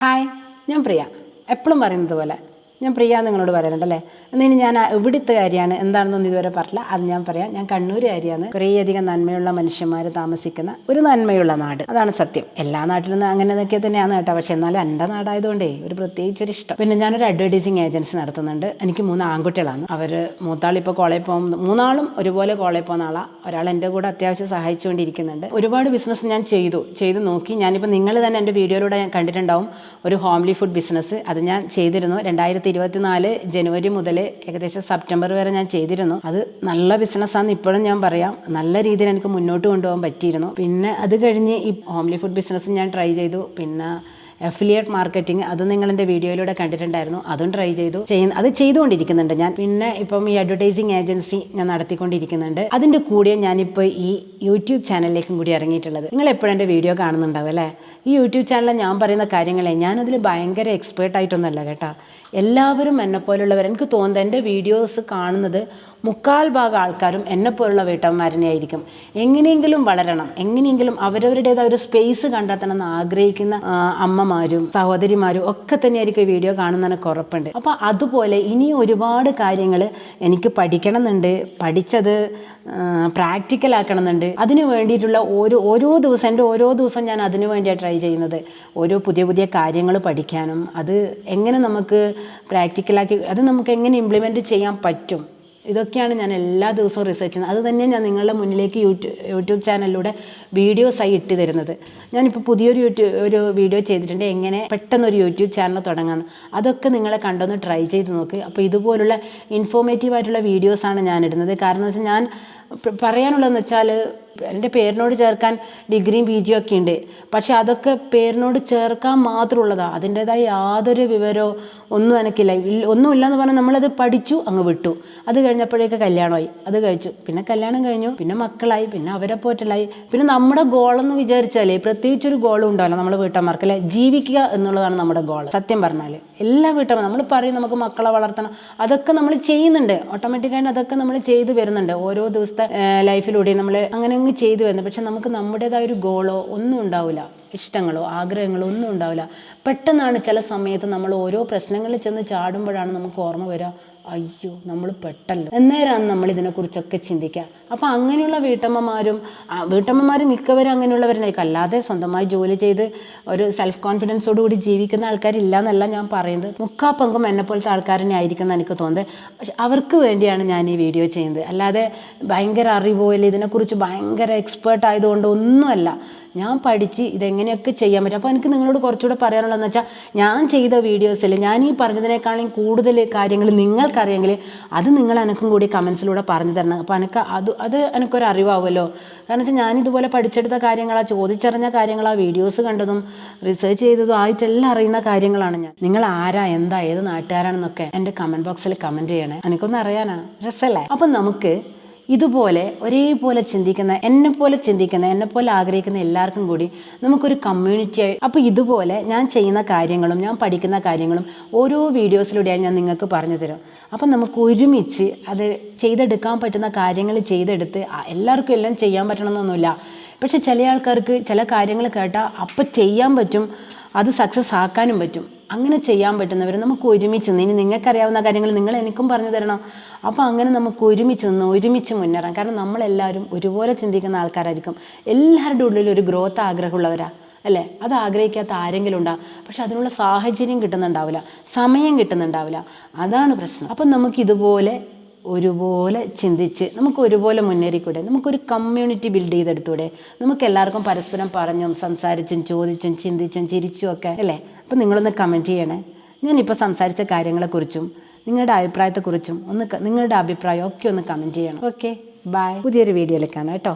Hi, ഞാൻ പ്രിയ. എപ്പോഴും പറയുന്നത് പോലെ ഞാൻ പ്രിയ നിങ്ങളോട് പറയാനുണ്ടല്ലേ. എന്നിനി ഞാൻ ഇവിടുത്തെ കാര്യമാണ് എന്താണെന്നൊന്നും ഇതുവരെ പറഞ്ഞില്ല. അത് ഞാൻ പറയാം. ഞാൻ കണ്ണൂരുകാരിയാണ്. കുറേയധികം നന്മയുള്ള മനുഷ്യന്മാർ താമസിക്കുന്ന ഒരു നന്മയുള്ള നാട്. അതാണ് സത്യം. എല്ലാ നാട്ടിലും അങ്ങനെയൊക്കെ തന്നെയാണ് കേട്ടോ. പക്ഷെ എന്നാലും എൻ്റെ നാടായതുകൊണ്ടേ ഒരു പ്രത്യേകിച്ചൊരു ഇഷ്ടം. പിന്നെ ഞാനൊരു അഡ്വർടൈസിങ് ഏജൻസി നടത്തുന്നുണ്ട്. എനിക്ക് 3 ആൺകുട്ടികളാണ്. അവർ മൂത്താളിപ്പോൾ കോളേജിൽ പോകും. 3 ആളും ഒരുപോലെ കോളേജിൽ പോകുന്ന ആളാണ്. ഒരാൾ എൻ്റെ കൂടെ അത്യാവശ്യം സഹായിച്ചുകൊണ്ടിരിക്കുന്നുണ്ട്. ഒരുപാട് ബിസിനസ് ഞാൻ ചെയ്തു നോക്കി. ഞാനിപ്പോൾ നിങ്ങൾ തന്നെ എൻ്റെ വീഡിയോയിലൂടെ ഞാൻ കണ്ടിട്ടുണ്ടാവും ഒരു ഹോംലി ഫുഡ് ബിസിനസ്. അത് ഞാൻ ചെയ്തിരുന്നു 2024 ജനുവരി മുതൽ ഏകദേശം സെപ്റ്റംബർ വരെ ഞാൻ ചെയ്തിരുന്നു. അത് നല്ല ബിസിനസ്സാണെന്ന് ഇപ്പോഴും ഞാൻ പറയാം. നല്ല രീതിയിൽ എനിക്ക് മുന്നോട്ട് കൊണ്ടുപോകാൻ പറ്റിയിരുന്നു. പിന്നെ അത് കഴിഞ്ഞ് ഈ ഹോംലി ഫുഡ് ബിസിനസ്സും ഞാൻ ട്രൈ ചെയ്തു. പിന്നെ അഫിലിയേറ്റ് മാർക്കറ്റിംഗ് അതും നിങ്ങളെൻ്റെ വീഡിയോയിലൂടെ കണ്ടിട്ടുണ്ടായിരുന്നു. അതും ട്രൈ അത് ചെയ്തുകൊണ്ടിരിക്കുന്നുണ്ട് ഞാൻ. പിന്നെ ഇപ്പം ഈ അഡ്വർടൈസിങ് ഏജൻസി ഞാൻ നടത്തിക്കൊണ്ടിരിക്കുന്നുണ്ട്. അതിൻ്റെ കൂടെ ഞാനിപ്പോൾ ഈ യൂട്യൂബ് ചാനലിലേക്കും കൂടി ഇറങ്ങിയിട്ടുള്ളത്. നിങ്ങൾ എപ്പോഴും എൻ്റെ വീഡിയോ കാണുന്നുണ്ടാവും അല്ലേ. ഈ യൂട്യൂബ് ചാനലിൽ ഞാൻ പറയുന്ന കാര്യങ്ങളെ ഞാനതിൽ ഭയങ്കര എക്സ്പേർട്ടായിട്ടൊന്നുമല്ല കേട്ടോ. എല്ലാവരും എന്നെപ്പോലുള്ളവർ, എനിക്ക് തോന്നുന്നത് എൻ്റെ വീഡിയോസ് കാണുന്നത് 3/4 ആൾക്കാരും എന്നെപ്പോലുള്ള വീട്ടമ്മമാരനെ ആയിരിക്കും. എങ്ങനെയെങ്കിലും വളരണം, എങ്ങനെയെങ്കിലും അവരവരുടേതായ ഒരു സ്പേസ് കണ്ടെത്തണമെന്ന് ആഗ്രഹിക്കുന്ന അമ്മമാരും സഹോദരിമാരും ഒക്കെ തന്നെയായിരിക്കും ഈ വീഡിയോ കാണുന്നതിന് ഉറപ്പുണ്ട്. അപ്പോൾ അതുപോലെ ഇനിയും ഒരുപാട് കാര്യങ്ങൾ എനിക്ക് പഠിക്കണമെന്നുണ്ട്. പഠിച്ചത് പ്രാക്ടിക്കലാക്കണമെന്നുണ്ട്. അതിന് വേണ്ടിയിട്ടുള്ള ഓരോ ദിവസം ഞാൻ അതിനു വേണ്ടിയാണ് ട്രൈ ചെയ്യുന്നത്. ഓരോ പുതിയ കാര്യങ്ങൾ പഠിക്കാനും അത് എങ്ങനെ നമുക്ക് പ്രാക്ടിക്കലാക്കി അത് നമുക്ക് എങ്ങനെ ഇംപ്ലിമെൻറ്റ് ചെയ്യാൻ പറ്റും, ഇതൊക്കെയാണ് ഞാൻ എല്ലാ ദിവസവും റിസർച്ച് ചെയ്യുന്നത്. അത് തന്നെ ഞാൻ നിങ്ങളുടെ മുന്നിലേക്ക് യൂട്യൂബ് ചാനലിലൂടെ വീഡിയോസായി ഇട്ട് തരുന്നത്. ഞാനിപ്പോൾ ഒരു വീഡിയോ ചെയ്തിട്ടുണ്ട് എങ്ങനെ പെട്ടെന്നൊരു യൂട്യൂബ് ചാനൽ തുടങ്ങാമെന്ന്. അതൊക്കെ നിങ്ങളെ കണ്ടൊന്ന് ട്രൈ ചെയ്ത് നോക്ക്. അപ്പോൾ ഇതുപോലുള്ള ഇൻഫോർമേറ്റീവായിട്ടുള്ള വീഡിയോസാണ് ഞാൻ ഇടുന്നത്. കാരണം എന്ന് വെച്ചാൽ ഞാൻ പറയാനുള്ളതെന്ന് വെച്ചാൽ എൻ്റെ പേരിനോട് ചേർക്കാൻ ഡിഗ്രിയും PG ഒക്കെ ഉണ്ട്. പക്ഷെ അതൊക്കെ പേരിനോട് ചേർക്കാൻ മാത്രമുള്ളതാണ്. അതിൻ്റേതായ യാതൊരു വിവരമോ ഒന്നും എനിക്കില്ല. ഒന്നുമില്ല എന്ന് പറഞ്ഞാൽ നമ്മളത് പഠിച്ചു അങ്ങ് വിട്ടു. അത് കഴിഞ്ഞപ്പോഴേക്ക് കല്യാണമായി, അത് കഴിച്ചു, പിന്നെ കല്യാണം കഴിഞ്ഞു, പിന്നെ മക്കളായി, പിന്നെ അവരെ പോറ്റലായി. പിന്നെ നമ്മുടെ ഗോളെന്ന് വിചാരിച്ചാലേ പ്രത്യേകിച്ചൊരു ഗോളും ഉണ്ടാവില്ല നമ്മൾ വീട്ടമ്മമാർക്ക് അല്ലേ. ജീവിക്കുക എന്നുള്ളതാണ് നമ്മുടെ ഗോൾ. സത്യം പറഞ്ഞാൽ എല്ലാ വീട്ടമ്മ നമ്മൾ പറയും നമുക്ക് മക്കളെ വളർത്തണം, അതൊക്കെ നമ്മൾ ചെയ്യുന്നുണ്ട്. ഓട്ടോമാറ്റിക്കായിട്ട് അതൊക്കെ നമ്മൾ ചെയ്തു വരുന്നുണ്ട്. ഓരോ ദിവസത്തെ ലൈഫിലൂടെ നമ്മൾ അങ്ങനെ ചെയ്തു വരുന്നത്. പക്ഷെ നമുക്ക് നമ്മുടേതായ ഒരു ഗോളോ ഒന്നും ഉണ്ടാവില്ല, ഇഷ്ടങ്ങളോ ആഗ്രഹങ്ങളോ ഒന്നും ഉണ്ടാവില്ല. പെട്ടെന്നാണ് ചില സമയത്ത് നമ്മൾ ഓരോ പ്രശ്നങ്ങളിൽ ചെന്ന് ചാടുമ്പോഴാണ് നമുക്ക് ഓർമ്മ വരിക, അയ്യോ നമ്മൾ പെട്ടല്ലോ. എന്നേരമാണ് നമ്മൾ ഇതിനെക്കുറിച്ചൊക്കെ ചിന്തിക്കുക. അപ്പോൾ അങ്ങനെയുള്ള വീട്ടമ്മമാരും മിക്കവരും അങ്ങനെയുള്ളവരായിരിക്കും. അല്ലാതെ സ്വന്തമായി ജോലി ചെയ്ത് ഒരു സെൽഫ് കോൺഫിഡൻസോടുകൂടി ജീവിക്കുന്ന ആൾക്കാരില്ല എന്നല്ല ഞാൻ പറയുന്നത്. 3/4 പങ്കും എന്നെപ്പോലത്തെ ആൾക്കാരനെ ആയിരിക്കും എന്ന് എനിക്ക് തോന്നുന്നത്. പക്ഷെ അവർക്ക് വേണ്ടിയാണ് ഞാൻ ഈ വീഡിയോ ചെയ്യുന്നത്. അല്ലാതെ ഭയങ്കര അറിവോ ഇല്ല ഇതിനെക്കുറിച്ച് ഭയങ്കര എക്സ്പേർട്ട് ആയതുകൊണ്ട് ഒന്നുമല്ല. ഞാൻ പഠിച്ച് ഇതെങ്ങനെയൊക്കെ ചെയ്യാൻ പറ്റും. അപ്പോൾ എനിക്ക് നിങ്ങളോട് കുറച്ചുകൂടെ പറയാനുള്ളതെന്ന് വെച്ചാൽ ഞാൻ ചെയ്ത വീഡിയോസിൽ ഞാൻ ഈ പറഞ്ഞതിനേക്കാളും കൂടുതൽ കാര്യങ്ങൾ നിങ്ങൾക്കറിയെങ്കിൽ അത് നിങ്ങൾ എനിക്കും കൂടി കമൻസിലൂടെ പറഞ്ഞു തരണം. അപ്പോൾ അത് എനിക്കൊരു അറിവാവുമല്ലോ. കാരണം വെച്ചാൽ ഞാനിതുപോലെ പഠിച്ചെടുത്ത കാര്യങ്ങളാണ്, ചോദിച്ചറിഞ്ഞ കാര്യങ്ങളാണ്, വീഡിയോസ് കണ്ടതും റിസർച്ച് ചെയ്തതും ആയിട്ടെല്ലാം അറിയുന്ന കാര്യങ്ങളാണ് ഞാൻ. നിങ്ങൾ ആരാ എന്താ ഏത് നാട്ടുകാരാണെന്നൊക്കെ എൻ്റെ കമൻറ്റ് ബോക്സിൽ കമൻറ്റ് ചെയ്യണേ. എനിക്കൊന്ന് അറിയാനാ രസമല്ലേ. അപ്പം നമുക്ക് ഇതുപോലെ ഒരേപോലെ ചിന്തിക്കുന്ന എന്നെപ്പോലെ ആഗ്രഹിക്കുന്ന എല്ലാവർക്കും കൂടി നമുക്കൊരു കമ്മ്യൂണിറ്റിയായി. അപ്പോൾ ഇതുപോലെ ഞാൻ ചെയ്യുന്ന കാര്യങ്ങളും ഞാൻ പഠിക്കുന്ന കാര്യങ്ങളും ഓരോ വീഡിയോസിലൂടെയായി ഞാൻ നിങ്ങൾക്ക് പറഞ്ഞു തരും. അപ്പം നമുക്ക് ഒരുമിച്ച് അത് ചെയ്തെടുക്കാൻ പറ്റുന്ന കാര്യങ്ങൾ ചെയ്തെടുത്ത് എല്ലാവർക്കും എല്ലാം ചെയ്യാൻ പറ്റണമെന്നൊന്നുമില്ല. പക്ഷെ ചില ആൾക്കാർക്ക് ചില കാര്യങ്ങൾ കേട്ടാൽ അപ്പം ചെയ്യാൻ പറ്റും, അത് സക്സസ് ആക്കാനും പറ്റും. അങ്ങനെ ചെയ്യാൻ പറ്റുന്നവർ നമുക്ക് ഒരുമിച്ച് നിന്ന്, ഇനി നിങ്ങൾക്കറിയാവുന്ന കാര്യങ്ങൾ നിങ്ങൾ എനിക്കും പറഞ്ഞു തരണം. അപ്പോൾ അങ്ങനെ നമുക്ക് ഒരുമിച്ച് മുന്നേറാം. കാരണം നമ്മളെല്ലാവരും ഒരുപോലെ ചിന്തിക്കുന്ന ആൾക്കാരായിരിക്കും. എല്ലാവരുടെ ഉള്ളിൽ ഒരു ഗ്രോത്ത് ആഗ്രഹമുള്ളവരാണ് അല്ലേ. അത് ആഗ്രഹിക്കാത്ത ആരെങ്കിലും ഉണ്ടാകും. പക്ഷെ അതിനുള്ള സാഹചര്യം കിട്ടുന്നുണ്ടാവില്ല, സമയം കിട്ടുന്നുണ്ടാവില്ല. അതാണ് പ്രശ്നം. അപ്പം നമുക്കിതുപോലെ ഒരുപോലെ ചിന്തിച്ച് നമുക്ക് ഒരുപോലെ മുന്നേറിക്കൂടെ, നമുക്കൊരു കമ്മ്യൂണിറ്റി ബിൽഡ് ചെയ്തെടുത്തൂടെ, നമുക്ക് എല്ലാവർക്കും പരസ്പരം പറഞ്ഞും സംസാരിച്ചും ചോദിച്ചും ചിന്തിച്ചും ചിരിച്ചും ഒക്കെ അല്ലേ. അപ്പം നിങ്ങളൊന്ന് കമൻറ്റ് ചെയ്യണേ. ഞാനിപ്പോൾ സംസാരിച്ച കാര്യങ്ങളെക്കുറിച്ചും നിങ്ങളുടെ അഭിപ്രായത്തെക്കുറിച്ചും നിങ്ങളുടെ അഭിപ്രായം ഒക്കെ ഒന്ന് കമൻറ്റ് ചെയ്യണം. Okay, bye. പുതിയൊരു വീഡിയോയിൽ കാണാം കേട്ടോ.